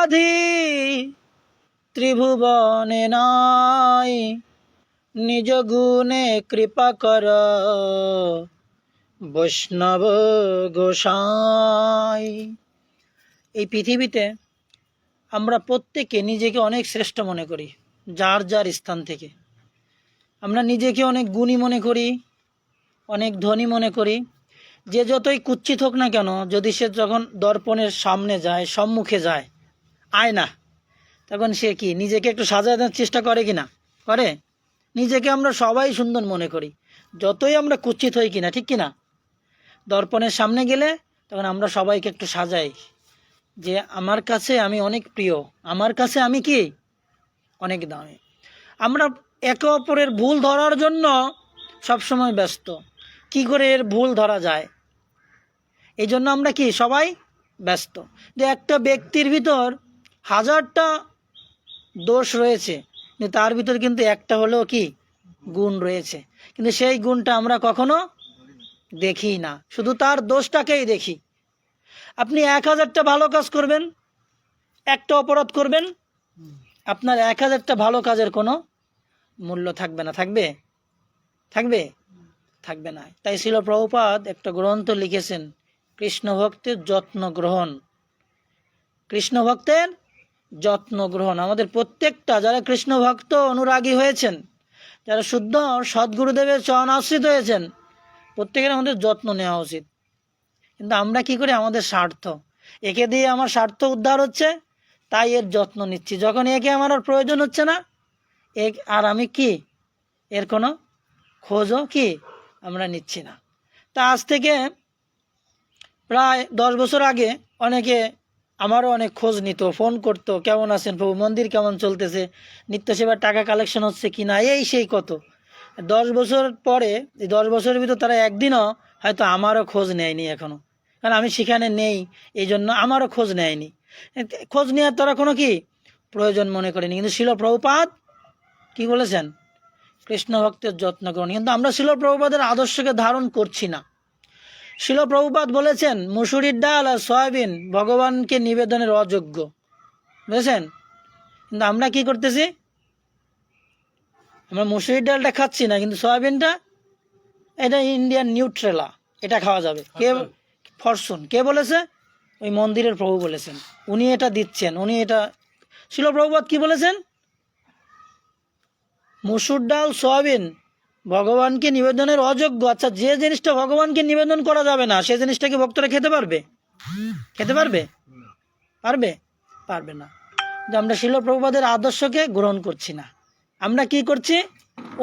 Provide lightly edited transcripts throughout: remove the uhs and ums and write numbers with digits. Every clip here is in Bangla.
উপাধি ত্রিভুবনে নাই, নিজ গুণে কৃপা কর বৈষ্ণব গোসাই। এই পৃথিবীতে আমরা প্রত্যেকে নিজেকে অনেক শ্রেষ্ঠ মনে করি, যার যার স্থান থেকে। আমরা নিজেকে অনেক গুণী মনে করি, অনেক ধনী মনে করি। যে যতই কুৎসিত হোক না কেন, যদি সে যখন দর্পণের সামনে যায়, সম্মুখে যায়, আয়না, তখন সে কি নিজেকে একটু সাজানোর চেষ্টা করে কি না করে? নিজেকে আমরা সবাই সুন্দর মনে করি, যতই আমরা কুৎসিত হই কিনা, ঠিক কিনা? দর্পণের সামনে গেলে তখন আমরা সবাইকে একটু সাজাই যে আমার কাছে আমি অনেক প্রিয়, আমার কাছে আমি কি অনেক দামি। আমরা একে অপরের ভুল ধরার জন্য সবসময় ব্যস্ত, কি করে এর ভুল ধরা যায়, এই জন্য আমরা কি সবাই ব্যস্ত। যে একটা ব্যক্তির ভিতর হাজারটা দোষ রয়েছে, কিন্তু তার ভিতর কিন্তু একটা হলেও কি গুণ রয়েছে, কিন্তু সেই গুণটা আমরা কখনো দেখি না, শুধু তার দোষটাকেই দেখি। আপনি 1000টা ভালো কাজ করবেন, একটা অপরাধ করবেন, আপনার 1000টা ভালো কাজের কোনো মূল্য থাকবে না। থাকবে? থাকবে? থাকবে না। তাই শিল প্রভুপাদ একটা গ্রন্থ লিখেছেন, কৃষ্ণ ভক্তের যত্ন গ্রহণ। কৃষ্ণ ভক্তের যত্ন গ্রহণ। আমাদের প্রত্যেকটা যারা কৃষ্ণ ভক্ত অনুরাগী হয়েছেন, যারা শুদ্ধ সদ্গুরুদেবের চরণ আশ্রিত হয়েছেন, প্রত্যেকের আমাদের যত্ন নেওয়া উচিত। কিন্তু আমরা কি করি, আমাদের স্বার্থ, একে দিয়ে আমার স্বার্থ উদ্ধার হচ্ছে, তাই এর যত্ন নিচ্ছি। যখন একে আমার আর প্রয়োজন হচ্ছে না, আর আমি কি এর কোনো খোঁজও কি আমরা নিচ্ছি না। তা আজ থেকে প্রায় 10 বছর আগে অনেকে আমারও অনেক খোঁজ নিত, ফোন করতো, কেমন আছেন প্রভু, মন্দির কেমন চলতেছে, নিত্য সেবার টাকা কালেকশন হচ্ছে কি না, এই সেই কত। 10 বছর পরে, এই 10 বছরের ভিতর তারা একদিনও হয়তো আমারও খোঁজ নেয়নি এখনো, কারণ আমি সেখানে নেই, এই জন্য আমারও খোঁজ নেয়নি। খোঁজ নেওয়ার তারা কোনো কি প্রয়োজন মনে করেনি। কিন্তু শিল প্রভুপাদ কি বলেছেন, কৃষ্ণ ভক্তের যত্ন গ্রহণ। কিন্তু আমরা শিল প্রভুপাদের আদর্শকে ধারণ করছি না। শিল প্রভুপাদ বলেছেন মুসুরির ডাল আর সয়াবিন ভগবানকে নিবেদনের অযোগ্য, বুঝেছেন? কিন্তু আমরা কি করতেছি, আমরা মুসুরির ডালটা খাচ্ছি না, কিন্তু সয়াবিনটা, এটা ইন্ডিয়ান নিউট্রেলা, এটা খাওয়া যাবে। কে? ফরচুন। কে বলেছে? ওই মন্দিরের প্রভু বলেছেন, উনি এটা দিচ্ছেন, উনি এটা। শিল প্রভুপাদ কি বলেছেন? মুসুর ডাল সয়াবিন ভগবানকে নিবেদনের অযোগ্য। আচ্ছা, যে জিনিসটা ভগবানকে নিবেদন করা যাবে না, সেই জিনিসটা কি ভক্তরা খেতে পারবে? খেতে পারবে? পারবে? পারবে না। আমরা শিল প্রভুপাদের আদর্শকে গ্রহণ করছি না। আমরা কি করছি,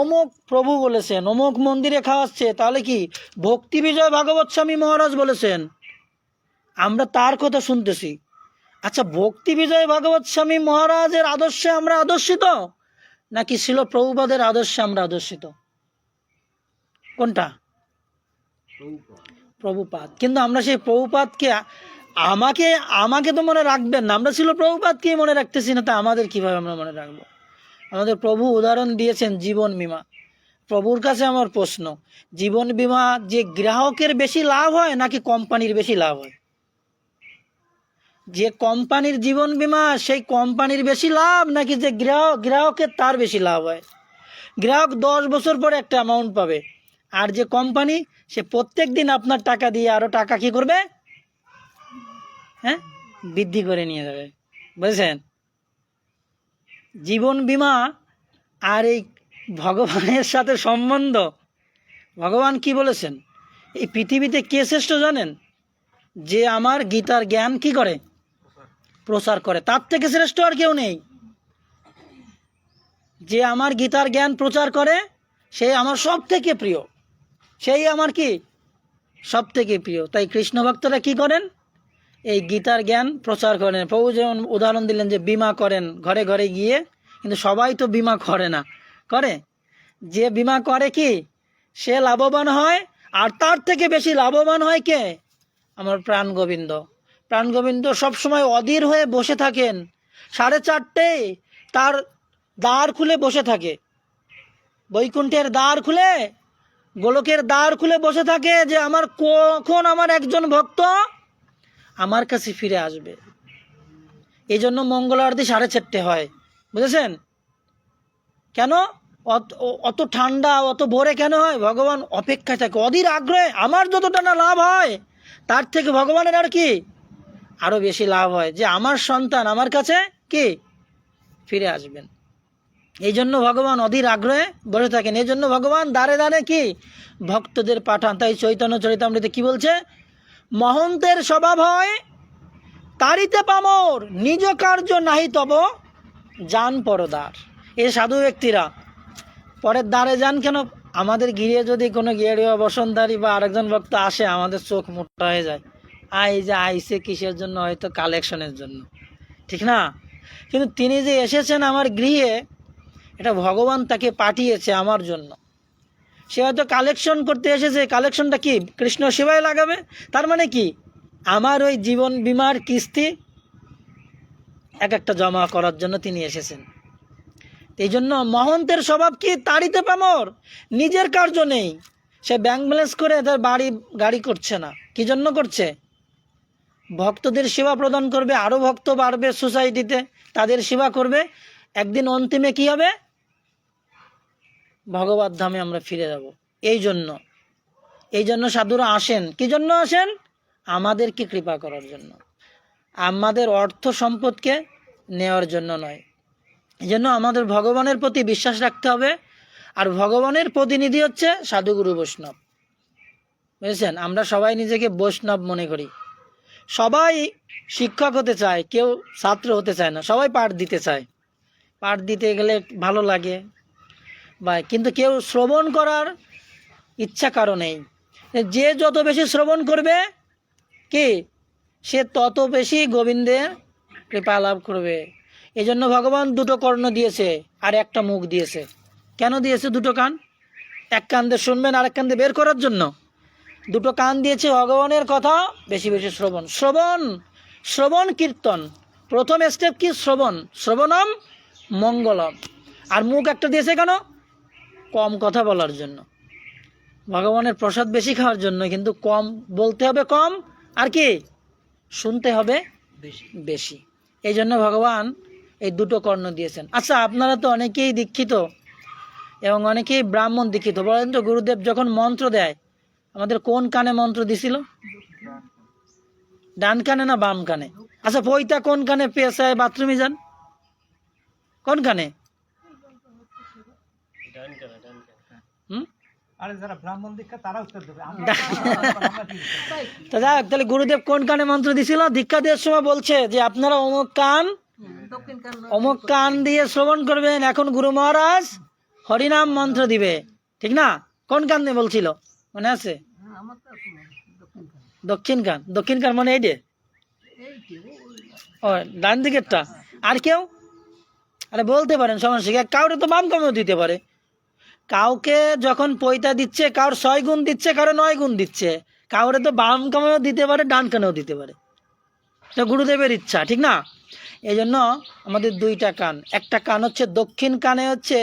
অমুক প্রভু বলেছেন, অমুক মন্দিরে খাওয়াচ্ছে, তাহলে কি ভক্তি বিজয় ভাগবত স্বামী মহারাজ বলেছেন, আমরা তার কথা শুনতেছি। আচ্ছা, ভক্তি বিজয় ভাগবত স্বামী মহারাজের আদর্শে আমরা আদর্শিত, নাকি শিল প্রভুপাদের আদর্শে আমরা আদর্শিত? কোনটা? প্রভুপাদ। কিন্তু আমরা সেই প্রভুপাদকে, আমাকে আমাকে তো মনে রাখবেন না, আমরা শিল প্রভুপাদকে মনে রাখতেছি না, তা আমাদের কিভাবে আমরা মনে রাখবো? আমাদের প্রভু উদাহরণ দিয়েছেন জীবন বীমা। প্রভুর কাছে আমার প্রশ্ন, জীবন বীমা যে গ্রাহকের বেশি লাভ হয় নাকি কোম্পানির বেশি লাভ হয়? যে কোম্পানির জীবন বীমা, সেই কোম্পানির বেশি লাভ, নাকি যে গ্রাহকের তার বেশি লাভ হয়? গ্রাহক 10 বছর পরে একটা অ্যামাউন্ট পাবে, আর যে কোম্পানি, সে প্রত্যেক দিন আপনার টাকা দিয়ে আরো টাকা কি করবে, হ্যাঁ, বৃদ্ধি করে নিয়ে যাবে। বুঝেছেন? জীবন বীমা আর এই ভগবানের সাথে সম্বন্ধ। ভগবান কি বলেছেন, এই পৃথিবীতে কে শ্রেষ্ঠ জানেন? যে আমার গীতার জ্ঞান কি করে, প্রচার করে, তার থেকে শ্রেষ্ঠ আর কেউ নেই। যে আমার গীতার জ্ঞান প্রচার করে, সে আমার সব থেকে প্রিয়, সেই আমার কি সব থেকে প্রিয়। তাই কৃষ্ণ ভক্তরা কি করেন, এই গীতার জ্ঞান প্রচার করেন। প্রভু যেমন উদাহরণ দিলেন যে বীমা করেন ঘরে ঘরে গিয়ে, কিন্তু সবাই তো বীমা করে না। করে? যে বীমা করে কি, সে লাভবান হয়, আর তার থেকে বেশি লাভবান হয় কে? আমার প্রাণ গোবিন্দ। প্রাণ গোবিন্দ সবসময় অধীর হয়ে বসে থাকেন, 4:30 তার দ্বার খুলে বসে থাকে, বৈকুণ্ঠের দ্বার খুলে, গোলকের দ্বার খুলে বসে থাকে, যে আমার কখন আমার একজন ভক্ত আমার কাছে ফিরে আসবে। এই জন্য মঙ্গল আরতি 4:30 হয়, বুঝেছেন? কেন অত ঠান্ডা অত ভোরে কেন হয়? ভগবান অপেক্ষায় থাকে, অধীর আগ্রহে। আমার যতটা না লাভ হয় তার থেকে ভগবানের আর কি আরো বেশি লাভ হয়, যে আমার সন্তান আমার কাছে কি ফিরে আসবেন। এই জন্য ভগবান অধীর আগ্রহে বসে থাকেন। এই জন্য ভগবান দ্বারে দ্বারে কি ভক্তদের পাঠান। তাই চৈতন্য চরিতামৃতে কি বলছে? মহন্তের স্বভাব হয় তারিতে পামর, নিজ কার্য নাহি তব যান পরদার। এই সাধু ব্যক্তিরা পরের দ্বারে যান কেন? আমাদের গিয়ে যদি কোনো গিয়ে বসন্তধারী বা আরেকজন ভক্ত আসে, আমাদের চোখ মোটা হয়ে যায়। এই যে আইসে কিসের জন্য? হয়তো কালেকশনের জন্য, ঠিক না? কিন্তু তিনি যে এসেছেন আমার গৃহে, এটা ভগবান তাকে পাঠিয়েছে আমার জন্য। সে হয়তো কালেকশন করতে এসেছে, কালেকশনটা কি কৃষ্ণ সেবায় লাগাবে। তার মানে কি আমার ওই জীবন বীমার কিস্তি এক একটা জমা করার জন্য তিনি এসেছেন। এই জন্য মহন্তের স্বভাব কি তাড়িতে পামর, নিজের কার্য নেই। সে ব্যাংক ব্যালেন্স করে তার বাড়ি গাড়ি করছে না। কি জন্য করছে? ভক্তদের সেবা প্রদান করবে, আরও ভক্ত বাড়বে সোসাইটিতে, তাদের সেবা করবে। একদিন অন্তিমে কি হবে? ভগবত ধামে আমরা ফিরে যাব। এই জন্য সাধুরা আসেন। কি জন্য আসেন? আমাদেরকে কৃপা করার জন্য, আমাদের অর্থ সম্পদকে নেওয়ার জন্য নয়। এই জন্য আমাদের ভগবানের প্রতি বিশ্বাস রাখতে হবে। আর ভগবানের প্রতিনিধি হচ্ছে সাধুগুরু বৈষ্ণব, বুঝেছেন? আমরা সবাই নিজেকে বৈষ্ণব মনে করি, সবাই শিক্ষক হতে চায়, কেউ ছাত্র হতে চায় না। সবাই পাঠ দিতে চায়, পাঠ দিতে গেলে ভালো লাগে বা, কিন্তু কেউ শ্রবণ করার ইচ্ছা কারো নেই। যে যত বেশি শ্রবণ করবে কি, সে তত বেশি গোবিন্দের কৃপা লাভ করবে। এই জন্য ভগবান দুটো কর্ণ দিয়েছে আর একটা মুখ দিয়েছে। কেন দিয়েছে দুটো কান? এক কান দিয়ে শুনবেন, আরেক কান দিয়ে বের করার জন্য। দুটো কান দিয়েছে ভগবানের কথা বেশি বেশি শ্রবণ, শ্রবণ শ্রবণ কীর্তন। প্রথম স্টেপ কি? শ্রবণ, শ্রবণম মঙ্গলম। আর মুখ একটা দিয়েছে কেন? কম কথা বলার জন্য, ভগবানের প্রসাদ বেশি খাওয়ার জন্য। কিন্তু কম বলতে হবে, কম, আর কি শুনতে হবে বেশি। এই জন্য ভগবান এই দুটো কর্ণ দিয়েছেন। আচ্ছা, আপনারা তো অনেকেই দীক্ষিত এবং অনেকেই ব্রাহ্মণ দীক্ষিত। বলেন তো, গুরুদেব যখন মন্ত্র দেয় আমাদের কোন কানে মন্ত্র দিছিল? ডান কানে না বাম কানে? আচ্ছা, পৈতা কোন কানে পেশায় বাথরুমে যান? কোন কানে? তাহলে গুরুদেব কোন কানে মন্ত্র দিছিল? দীক্ষা দেওয়ার সময় বলছে যে আপনারা অমুক কান দিয়ে শ্রবণ করবেন। এখন গুরু মহারাজ হরিনাম মন্ত্র দিবে, ঠিক না? কোন কান দিয়ে বলছিল, মনে আছে? দক্ষিণ কান। দক্ষিণ কান মানে এই যে ও ডান দিকেরটা। আর কেউ? আরে বলতে পারেন, সমস্যা। কাউরে তো বাম কামেও দিতে পারে। কাউকে যখন পয়তা দিচ্ছে, কারোর 6 গুণ দিচ্ছে, কারো 9 গুণ দিচ্ছে। কাউরে তো বাম কামেও দিতে পারে, ডান কানেও দিতে পারে। এটা গুরুদেবের ইচ্ছা, ঠিক না? এই জন্য আমাদের দুইটা কান। একটা কান হচ্ছে দক্ষিণ কানে হচ্ছে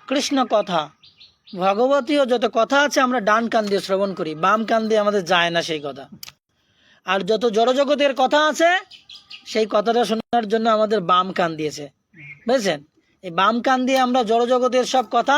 কৃষ্ণ কথা, ভগবতীয় যত কথা আছে আমরা ডান কান দিয়ে শ্রবণ করি, বাম কান দিয়ে আমাদের যায় না সেই কথা। আর যত জড়জগতের কথা আছে সেই কথাটা শোনার জন্য আমাদের বাম কান দিয়েছে, বুঝেছেন? এই বাম কান দিয়ে আমরা জড়জগতের সব কথা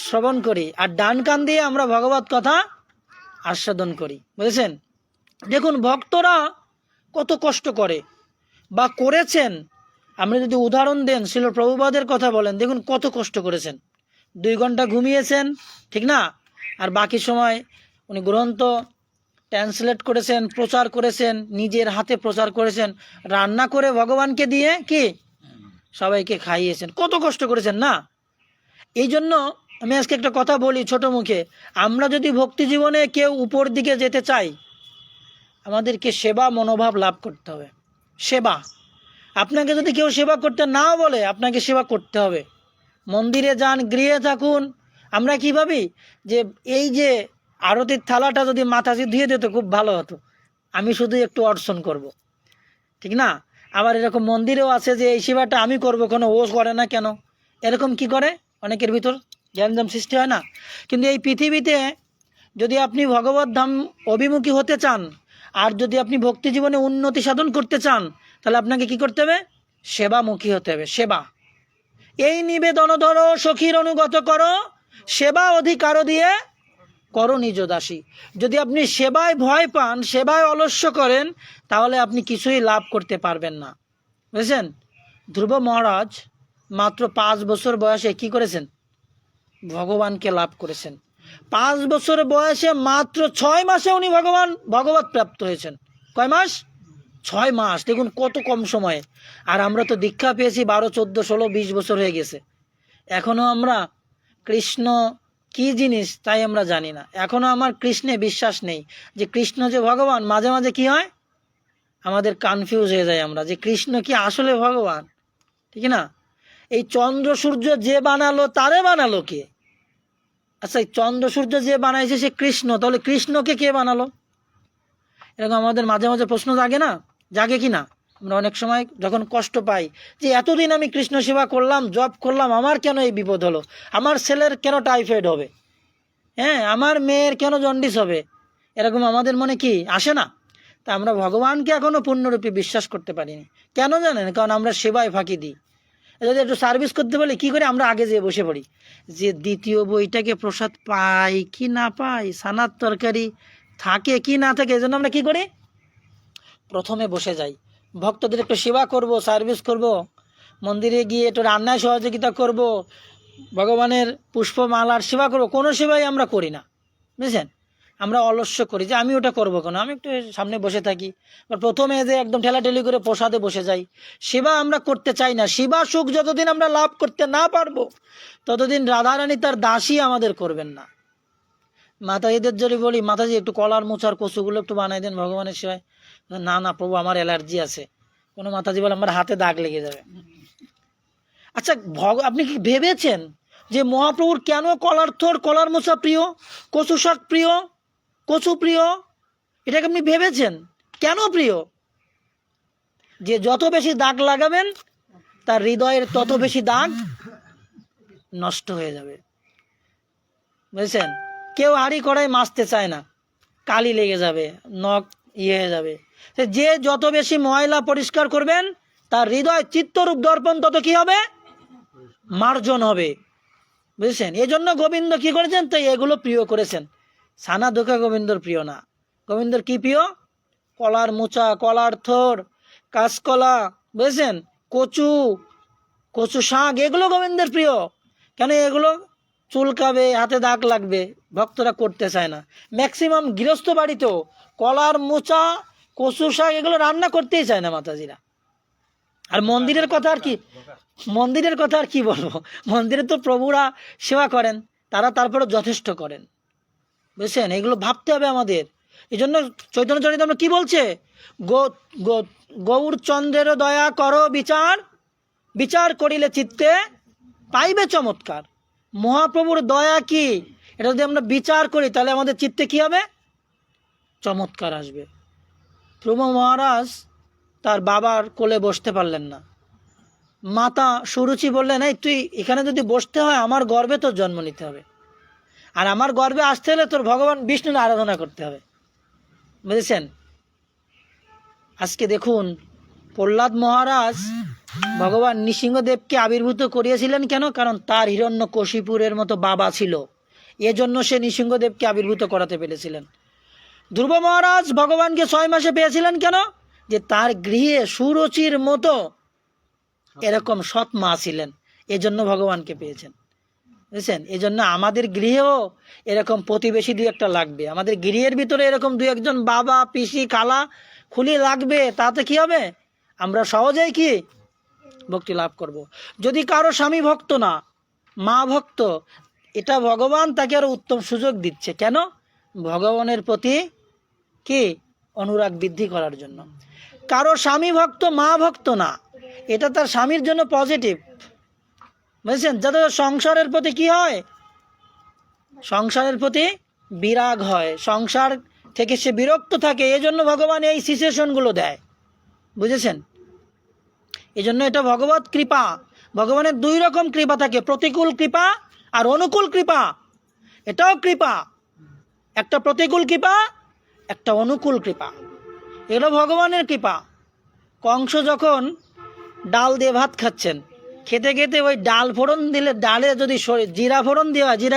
শ্রবণ করি, আর ডান কান দিয়ে আমরা ভগবত কথা আস্বাদন করি, বুঝেছেন? দেখুন, ভক্তরা কত কষ্ট করে বা করেছেন। আপনি যদি উদাহরণ দেন, শ্রীল প্রভুপাদের কথা বলেন, দেখুন কত কষ্ট করেছেন। 2 ঘন্টা ঘুমিয়েছেন, ঠিক না? আর বাকি সময় উনি গ্রন্থ ট্রান্সলেট করেছেন, প্রচার করেছেন, নিজের হাতে প্রচার করেছেন, রান্না করে ভগবানকে দিয়ে কি সবাইকে খাইয়েছেন। কত কষ্ট করেছেন না? এই জন্য আমি আজকে একটা কথা বলি ছোট মুখে, আমরা যদি ভক্তি জীবনে কেউ উপর দিকে যেতে চাই, আমাদেরকে সেবা মনোভাব লাভ করতে হবে। সেবা, আপনাকে যদি কেউ সেবা করতে না বলে, আপনাকে সেবা করতে হবে। মন্দিরে যান, গৃহে থাকুন, আমরা কি ভাবি যে এই যে আরতির থালাটা যদি মাথাজি ধুয়ে দিত খুব ভালো হতো, আমি শুধু একটু অর্চন করব, ঠিক না? আবার এরকম মন্দিরেও আছে যে এই সেবাটা আমি করব, কোনো ও করে না কেন, এরকম কি করে অনেকের ভিতর জ্ঞানজাম সৃষ্টি হয় না? কিন্তু এই পৃথিবীতে যদি আপনি ভগবত ধাম অভিমুখী হতে চান, আর যদি আপনি ভক্তি জীবনে উন্নতি সাধন করতে চান, তাহলে আপনাকে কি করতে হবে? সেবামুখী হতে হবে। সেবা, এই নিবেদন ধরো সখীর অনুগত করো, সেবা অধিকার দিয়ে করো নিজ দাসী। যদি আপনি সেবায় ভয় পান, সেবায় অলস্য করেন, তাহলে আপনি কিছুই লাভ করতে পারবেন না, বুঝেছেন? ধ্রুব মহারাজ মাত্র 5 বছর বয়সে কি করেছেন? ভগবানকে লাভ করেছেন। 5 বছর বয়সে মাত্র 6 মাসে উনি ভগবত প্রাপ্ত হয়েছেন। কয় মাস? 6 মাস। দেখুন কত কম সময়ে। আর আমরা তো দীক্ষা পেয়েছি 12, 14, 16, 20 বছর হয়ে গেছে। এখনো আমরা কৃষ্ণ কি জিনিস তাই আমরা জানি না। এখনো আমার কৃষ্ণে বিশ্বাস নেই যে কৃষ্ণ যে ভগবান। মাঝে মাঝে কি হয়, আমাদের কনফিউজ হয়ে যায় আমরা যে কৃষ্ণ কি আসলে ভগবান, ঠিক না? এই চন্দ্র সূর্য যে বানালো তারে বানালো কে? আচ্ছা, এই চন্দ্র সূর্য যে বানাইছে সে কৃষ্ণ, তাহলে কৃষ্ণকে কে বানালো? এরকম আমাদের মাঝে মাঝে প্রশ্ন জাগে না? জাগে কি না? আমরা অনেক সময় যখন কষ্ট পাই যে এতদিন আমি কৃষ্ণ সেবা করলাম, জব করলাম, আমার কেন এই বিপদ হলো? আমার ছেলের কেন টাইফয়েড হবে? হ্যাঁ, আমার মেয়ের কেন জন্ডিস হবে? এরকম আমাদের মনে কি আসে না? তা আমরা ভগবানকে এখনো পূর্ণরূপে বিশ্বাস করতে পারিনি। কেন জানেন? কারণ আমরা সেবায় ফাঁকি দিই। যদি একটু সার্ভিস করতে বলি কি করে, আমরা আগে যেয়ে বসে পড়ি যে দ্বিতীয় বইটাকে প্রসাদ পাই কি না পাই, সানার তরকারি থাকে কি না থাকে, এজন্য আমরা কি করি, প্রথমে বসে যাই। ভক্তদের একটু সেবা করব, সার্ভিস করব, মন্দিরে গিয়ে একটু রান্নায় সহযোগিতা করব, ভগবানের পুষ্পমালার সেবা করব, কোনো সেবাই আমরা করি না, বুঝছেন? আমরা অলস্য করি যে আমি ওটা করবো কেন, আমি একটু সামনে বসে থাকি। বা প্রথমে যে একদম ঠেলাঠেলি করে প্রসাদে বসে যাই। সেবা আমরা করতে চাই না। সেবা সুখ যতদিন আমরা লাভ করতে না পারবো, ততদিন রাধারানী তার দাসী আমাদের করবেন না। মাতাজিদের যদি বলি, মাতাজি একটু কলার মোচার কচুগুলো একটু বানাই দেন ভগবানের সেবায়, না না প্রভু আমার অ্যালার্জি আছে। কোনো মাতাজি বলে আমার হাতে দাগ লেগে যাবে। আচ্ছা, আপনি কি ভেবেছেন যে মহাপ্রভুর কেন কলার থোর, কলার মোচা প্রিয়, কচু শাক প্রিয়, কচু প্রিয়? এটাকে আপনি ভেবেছেন কেন প্রিয়? যে যত বেশি দাগ লাগাবেন তার হৃদয়ের তত বেশি দাগ নষ্ট হয়ে যাবে, বুঝেছেন? কেউ হাঁড়ি কড়াই মাজতে চায় না, কালি লেগে যাবে, নখ হয়ে যাবে। যে যত বেশি ময়লা পরিষ্কার করবেন তার হৃদয় চিত্তরূপ দর্পণ তত কি হবে, মার্জন হবে, বুঝেছেন? এই জন্য গোবিন্দ কি করেছেন, তো এগুলো প্রিয় করেছেন। সানা ধোকা গোবিন্দর প্রিয় না। গোবিন্দর কি প্রিয়? কলার মোচা, কলার থোর, কাঁচকলা, বুঝেছেন, কচু, কচু শাক, এগুলো গোবিন্দের প্রিয়। কেন? এগুলো চুলকাবে, হাতে দাগ লাগবে, ভক্তরা করতে চায় না। ম্যাক্সিমাম গৃহস্থ বাড়িতেও কলার মোচা, কচু শাক এগুলো রান্না করতেই চায় না মাতাজিরা। আর মন্দিরের কথা আর কি, মন্দিরের কথা আর কি বলবো, মন্দিরে তো প্রভুরা সেবা করেন, তারা তারপরে যথেষ্ট করেন, বুঝছেন? এগুলো ভাবতে হবে আমাদের। এই জন্য চৈতন্য চরিতামৃত কি বলছে? গৌর চন্দ্রের দয়া করো বিচার, বিচার করিলে চিত্তে পাইবে চমৎকার। মহাপ্রভুর দয়া কি, এটা যদি আমরা বিচার করি তাহলে আমাদের চিত্তে কি হবে, চমৎকার আসবে। প্রভু মহারাজ তার বাবার কোলে বসতে পারলেন না। মাতা সুরুচি বললেন, এই তুই এখানে যদি বসতে হয় আমার গর্ভে তোর জন্ম নিতে হবে, আর আমার গর্ভে আসতে হলে তোর ভগবান বিষ্ণুর আরাধনা করতে হবে, বুঝেছেন? আজকে দেখুন প্রহ্লাদ মহারাজ ভগবান নৃসিংহদেবকে আবির্ভূত করিয়েছিলেন কেন? কারণ তার হিরণ্যকশিপুরের মতো বাবা ছিল, এজন্য সে নৃসিংহদেবকে আবির্ভূত করাতে পেরেছিলেন। ধ্রুব মহারাজ ভগবানকে 6 মাসে পেয়েছিলেন কেন? যে তার গৃহে সুরুচির মতো এরকম সৎ মা ছিলেন, এজন্য ভগবানকে পেয়েছেন, বুঝছেন? এই জন্য আমাদের গৃহেও এরকম প্রতিবেশী 2-1টা লাগবে। আমাদের গৃহের ভিতরে এরকম 2-1জন বাবা, পিসি, খালা, খুলি লাগবে। তাতে কি হবে, আমরা সহজেই কি ভক্তি লাভ করব। যদি কারো স্বামী ভক্ত না, মা ভক্ত, এটা ভগবান তাকে আরো উত্তম সুযোগ দিচ্ছে। কেন? ভগবানের প্রতি কি অনুরাগ বৃদ্ধি করার জন্য। কারো স্বামী ভক্ত, মা ভক্ত না, এটা তার স্বামীর জন্য পজিটিভ, বুঝছেন? যাতে সংসারের প্রতি কি হয়, সংসারের প্রতি বিরাগ হয়, সংসার থেকে সে বিরক্ত থাকে। এজন্য ভগবান এই সিচুয়েশনগুলো দেয়, বুঝেছেন? এজন্য এটা ভগবত কৃপা। ভগবানের 2 রকম কৃপা থাকে, প্রতিকূল কৃপা আর অনুকূল কৃপা। এটাও কৃপা, একটা প্রতিকূল কৃপা, একটা অনুকূল কৃপা, এগুলো ভগবানের কৃপা, কংস যখন ডাল দিয়ে ভাত খাচ্ছেন, খেতে খেতে ওই ডাল ফোড়ন দিলে, ডালে যদি জিরা ফোড়ন দেওয়া, জিরা